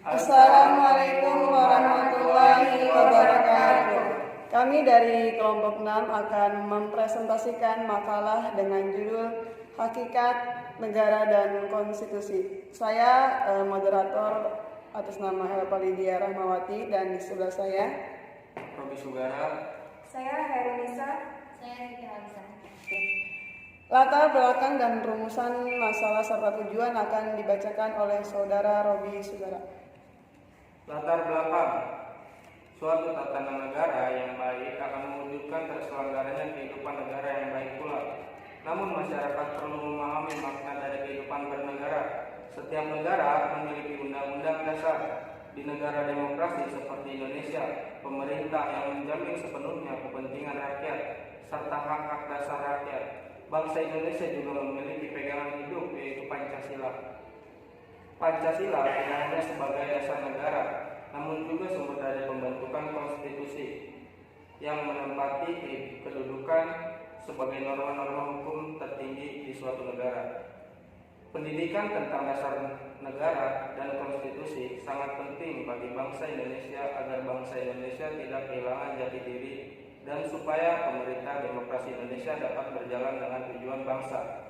Assalamualaikum warahmatullahi wabarakatuh. Kami dari kelompok 6 akan mempresentasikan makalah dengan judul Hakikat Negara dan Konstitusi. Saya moderator atas nama Helpa Lydia Rahmawati, dan di sebelah saya Robi Sugara. Saya Herunisa. Saya Siti Hamzah. Latar belakang dan rumusan masalah serta tujuan akan dibacakan oleh Saudara Robi Sugara. Latar belakang. Suatu tatanan negara yang baik akan mewujudkan terselenggaranya kehidupan negara yang baik pula. Namun masyarakat perlu memahami makna dari kehidupan bernegara. Setiap negara memiliki undang-undang dasar. Di negara demokrasi seperti Indonesia, pemerintah yang menjamin sepenuhnya kepentingan rakyat serta hak-hak dasar rakyat. Bangsa Indonesia juga memiliki pegangan hidup, yaitu Pancasila. Pancasila tidak hanya sebagai dasar negara, namun juga sumber dari pembentukan konstitusi yang menempati kedudukan sebagai norma-norma hukum tertinggi di suatu negara. Pendidikan tentang dasar negara dan konstitusi sangat penting bagi bangsa Indonesia agar bangsa Indonesia tidak kehilangan jati diri dan supaya pemerintah demokrasi Indonesia dapat berjalan dengan tujuan bangsa.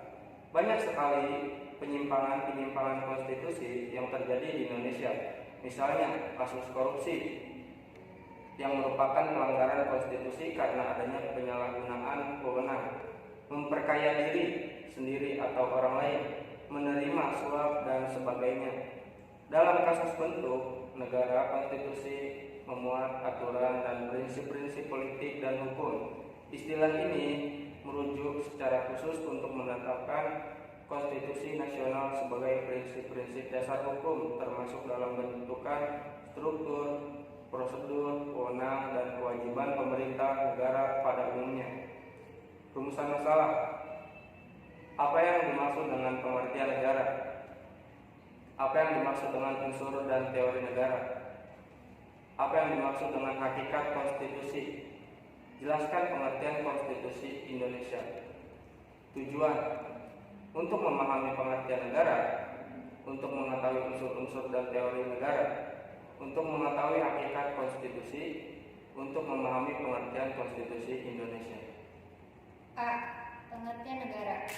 Banyak sekali penyimpangan konstitusi yang terjadi di Indonesia. Misalnya kasus korupsi yang merupakan pelanggaran konstitusi karena adanya penyalahgunaan wewenang, memperkaya diri sendiri atau orang lain, menerima suap dan sebagainya. Dalam kasus bentuk negara, konstitusi memuat aturan dan prinsip-prinsip politik dan hukum. Istilah ini merujuk secara khusus untuk menetapkan konstitusi nasional sebagai prinsip-prinsip dasar hukum, termasuk dalam bentukan struktur, prosedur, wewenang, dan kewajiban pemerintah negara pada umumnya. Rumusan masalah. Apa yang dimaksud dengan pengertian negara? Apa yang dimaksud dengan unsur dan teori negara? Apa yang dimaksud dengan hakikat konstitusi? Jelaskan pengertian konstitusi Indonesia. Tujuan. Untuk memahami pengertian negara, untuk mengetahui unsur-unsur dan teori negara, untuk mengetahui hakikat konstitusi, untuk memahami pengertian konstitusi Indonesia. A. Pengertian negara.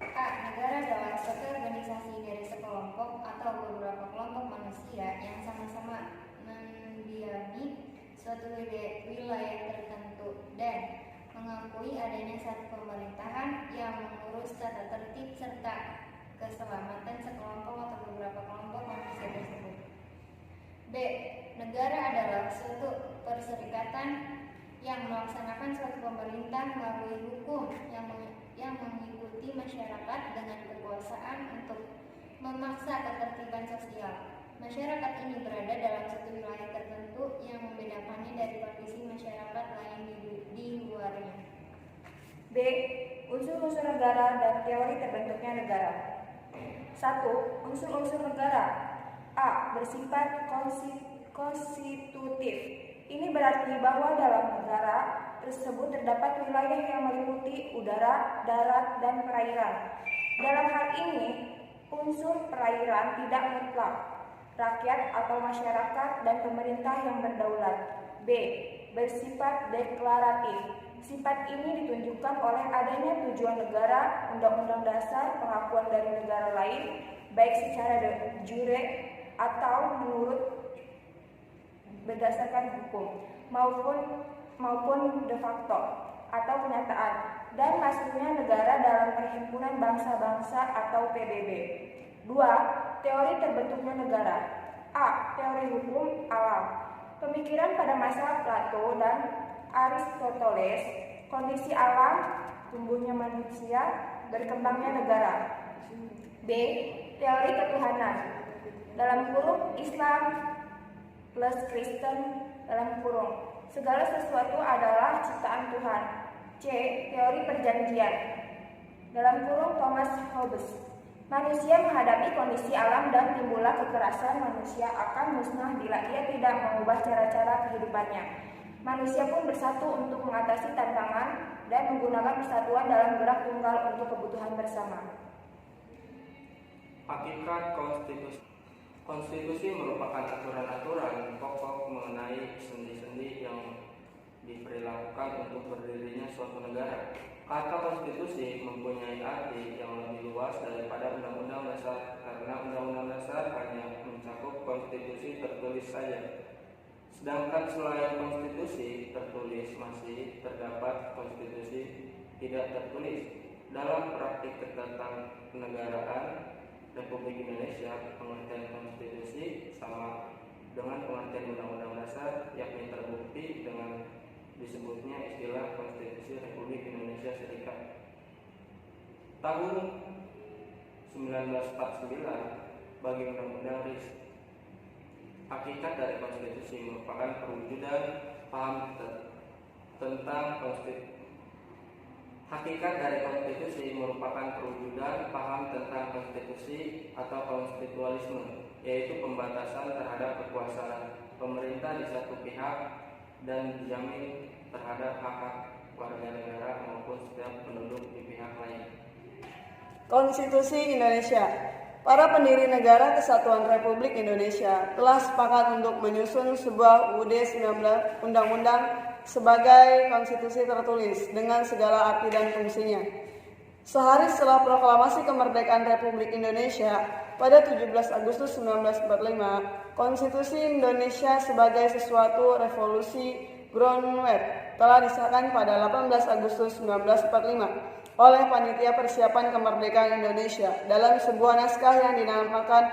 A. Negara adalah suatu organisasi dari sekelompok atau beberapa kelompok manusia yang sama-sama mendiami suatu wilayah tertentu dan mengakui adanya satu pemerintahan yang mengurus tata tertib serta keselamatan sekelompok atau beberapa kelompok manusia tersebut. B. Negara adalah suatu perserikatan yang melaksanakan suatu pemerintah melalui hukum yang mengikuti masyarakat dengan kekuasaan untuk memaksa ketertiban sosial. Masyarakat ini berada dalam suatu wilayah tertentu yang membedakannya dari kondisi masyarakat lain di luarnya. B. Unsur-unsur negara dan teori terbentuknya negara. 1. Unsur-unsur negara. A. Bersifat konstitutif. Ini berarti bahwa dalam negara tersebut terdapat wilayah yang meliputi udara, darat, dan perairan. Dalam hal ini, unsur perairan tidak mutlak. Rakyat atau masyarakat dan pemerintah yang berdaulat. B. Bersifat deklaratif. Sifat ini ditunjukkan oleh adanya tujuan negara, undang-undang dasar, pengakuan dari negara lain, baik secara de jure atau menurut berdasarkan hukum maupun de facto atau kenyataan, dan masuknya negara dalam perhimpunan bangsa-bangsa atau PBB. 2. Teori terbentuknya negara. A. Teori hukum alam. Pemikiran pada masa Plato dan Aristoteles, kondisi alam, tumbuhnya manusia, berkembangnya negara. B. Teori ketuhanan. Dalam kurung Islam plus Kristen dalam kurung. Segala sesuatu adalah ciptaan Tuhan. C. Teori perjanjian. Dalam kurung Thomas Hobbes. Manusia menghadapi kondisi alam dan timbullah kekerasan manusia akan musnah bila ia tidak mengubah cara-cara kehidupannya. Manusia pun bersatu untuk mengatasi tantangan dan menggunakan persatuan dalam gerak tunggal untuk kebutuhan bersama. Hakikat konstitusi. Konstitusi merupakan aturan-aturan pokok mengenai sendi-sendi yang diperlakukan untuk berdirinya suatu negara. Kata konstitusi mempunyai arti yang lebih luas daripada undang-undang dasar karena undang-undang dasar hanya mencakup konstitusi tertulis saja. Sedangkan selain konstitusi tertulis masih terdapat konstitusi tidak tertulis. Dalam praktik ketatanegaraan Republik Indonesia, pengertian konstitusi sama dengan pengertian undang-undang dasar, yakni terbukti dengan disebutnya istilah Konstitusi Republik Indonesia Serikat. Tahun 1949 bagi Undang-Undang RIS. Hakikat dari konstitusi merupakan perwujudan paham tentang konstitusi. Hakikat dari konstitusi merupakan perwujudan paham tentang konstitusi atau konstitualisme, yaitu pembatasan terhadap kekuasaan pemerintah di satu pihak dan dijamin terhadap hak-hak warga negara maupun setiap penduduk di pihak lain. Konstitusi Indonesia. Para pendiri negara Kesatuan Republik Indonesia telah sepakat untuk menyusun sebuah UUD 19 Undang-Undang sebagai konstitusi tertulis dengan segala arti dan fungsinya. Sehari setelah proklamasi kemerdekaan Republik Indonesia pada 17 Agustus 1945, Konstitusi Indonesia sebagai sesuatu revolusi groundwork telah disahkan pada 18 Agustus 1945 oleh Panitia Persiapan Kemerdekaan Indonesia dalam sebuah naskah yang dinamakan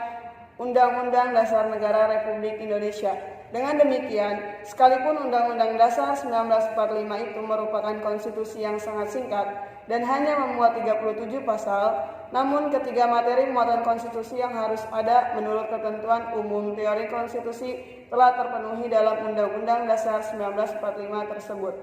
Undang-Undang Dasar Negara Republik Indonesia. Dengan demikian, sekalipun Undang-Undang Dasar 1945 itu merupakan konstitusi yang sangat singkat dan hanya memuat 37 pasal, namun ketiga materi muatan konstitusi yang harus ada menurut ketentuan umum teori konstitusi telah terpenuhi dalam Undang-Undang Dasar 1945 tersebut.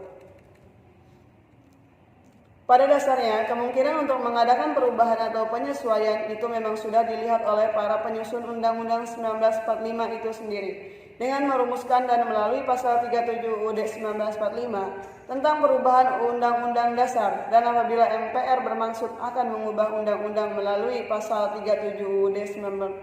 Pada dasarnya, kemungkinan untuk mengadakan perubahan atau penyesuaian itu memang sudah dilihat oleh para penyusun Undang-Undang 1945 itu sendiri. Dengan merumuskan dan melalui pasal 37 UUD 1945 tentang perubahan Undang-Undang Dasar, dan apabila MPR bermaksud akan mengubah undang-undang melalui pasal 37 UUD 1945,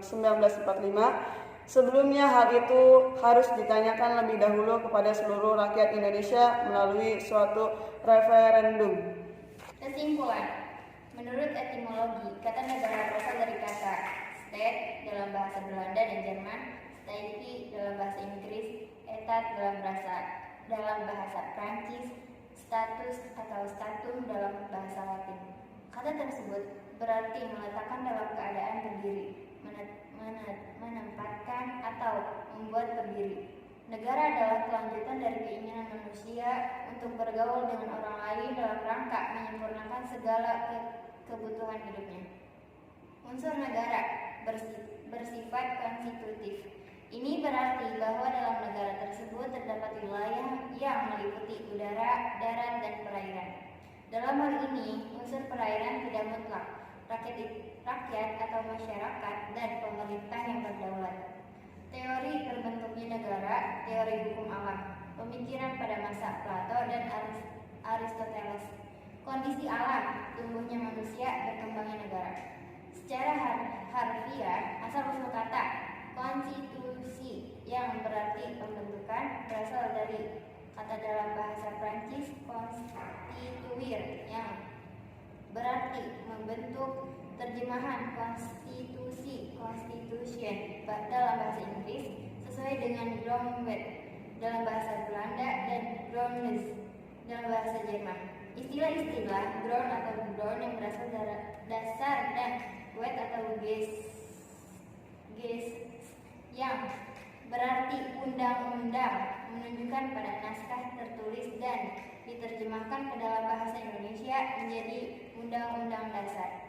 sebelumnya hal itu harus ditanyakan lebih dahulu kepada seluruh rakyat Indonesia melalui suatu referendum. Kesimpulan, menurut etimologi, kata negara berasal dari kata state dalam bahasa Belanda dan Jerman, staiti dalam bahasa Inggris, etat dalam bahasa Prancis, status atau statum dalam bahasa Latin. Kata tersebut berarti meletakkan dalam keadaan berdiri, menempatkan atau membuat berdiri. Negara adalah kelanjutan dari keinginan manusia untuk bergaul dengan orang lain dalam rangka menyempurnakan segala kebutuhan hidupnya. Unsur negara bersifat konstitutif. Ini berarti bahwa dalam negara tersebut terdapat wilayah yang meliputi udara, darat, dan perairan. Dalam hal ini, unsur perairan tidak mutlak. Rakyat atau masyarakat dan pemerintah yang berdaulat. Teori terbentuknya negara, teori hukum alam, pemikiran pada masa Plato dan Aristoteles. Kondisi alam, tumbuhnya manusia, berkembangnya negara. Secara harfiah, asal-usul kata konstitusi yang berarti pembentukan berasal dari kata dalam bahasa Prancis constituir yang berarti membentuk. Terjemahan konstitusi constitution dalam bahasa Inggris sesuai dengan groundwork dalam bahasa Belanda dan groundness dalam bahasa Jerman. Istilah-istilah ground atau ground yang berasal dari dasar dan wet atau ges yang berarti undang-undang menunjukkan pada naskah tertulis dan diterjemahkan ke dalam bahasa Indonesia menjadi Undang-Undang Dasar.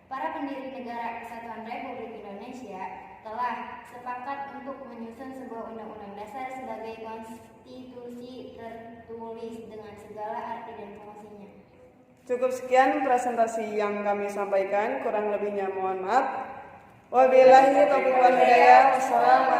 Para pendiri negara Kesatuan Republik Indonesia telah sepakat untuk menyusun sebuah undang-undang dasar sebagai konstitusi tertulis dengan segala arti dan fungsinya. Cukup sekian presentasi yang kami sampaikan, kurang lebihnya mohon maaf. Wabillahi taufiq wal hidayah. Wassalamualaikum